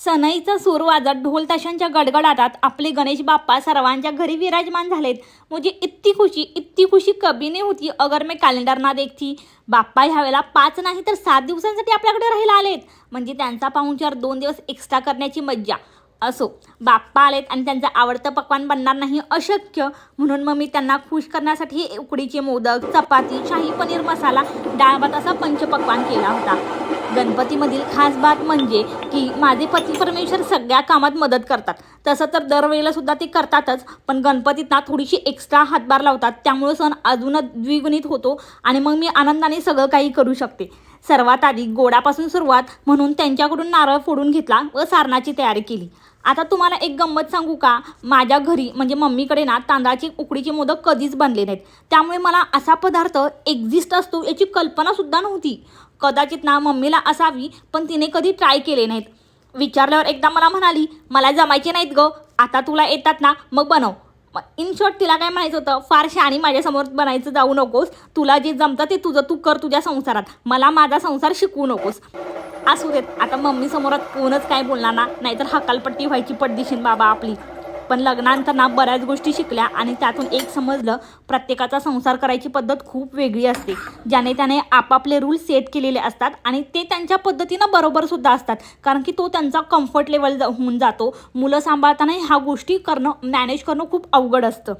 सनईचा सूर वाजत ढोल ताशांच्या गडगडाटात आपले गणेश बाप्पा सर्वांच्या घरी विराजमान झालेत। मुझे इतनी खुशी कभी नहीं होती अगर मैं कैलेंडर ना देखती। बाप्पा ह्यावेळेला 5 नाही तर 7 दिवसांसाठी आपल्याकडे राहायला आलेत, म्हणजे त्यांचा पाहुणचार 2 दिवस एक्स्ट्रा करण्याची मज्जा। असो, बाप्पा आलेत आणि त्यांचं आवडतं पक्वान बनणार नाही अशक्य, म्हणून मग मी त्यांना खुश करण्यासाठी उकडीचे मोदक, चपाती, शाही पनीर मसाला, डाळ भात असा पंचपक्वान केला होता। गणपतीमधील खास बात म्हणजे की माझे पती परमेश्वर सगळ्या कामात मदत करतात। तसं तर दरवेळेला सुद्धा ते करतातच, पण गणपतीत ना थोडीशी एक्स्ट्रा हातभार लावतात, त्यामुळे सण अजूनच द्विगुणित होतो आणि मग मी आनंदाने सगळं काही करू शकते। सर्वात आधी गोडापासून सुरुवात म्हणून त्यांच्याकडून नारळ फोडून घेतला व सारणाची तयारी केली। आता तुम्हाला एक गंमत सांगू का, माझ्या घरी म्हणजे मम्मीकडे ना तांदळाचे उकडीचे मोदक कधीच बनले नाहीत, त्यामुळे मला असा पदार्थ एक्झिस्ट असतो याची कल्पनासुद्धा नव्हती। कदाचित ना मम्मीला असावी, पण तिने कधी ट्राय केले नाहीत। विचारल्यावर एकदा मला म्हणाली, मला जमायचे नाहीत ग, आता तुला येतात ना मग बनव। इन शॉर्ट तिला काय म्हणायचं होतं, फार शहाणी माझ्यासमोर बनायचं जाऊ नकोस, तुला जे जमतं ते तुझं तू कर तुझ्या संसारात, मला माझा संसार शिकवू नकोस। असू देत, आता मम्मी समोरात कोणच काय बोलणार ना, नाहीतर हकालपट्टी व्हायची पडदिशीन बाबा आपली। पण लग्नानंतर ना बऱ्याच गोष्टी शिकल्या आणि त्यातून एक समजलं, प्रत्येकाचा संसार करायची पद्धत खूप वेगळी असते। ज्याने त्याने आपापले रूल सेट केलेले असतात आणि ते त्यांच्या पद्धतीनं बरोबरसुद्धा असतात, कारण की तो त्यांचा कम्फर्ट लेवल होऊन जातो। मुलं सांभाळताना ह्या गोष्टी करणं, मॅनेज करणं खूप अवघड असतं।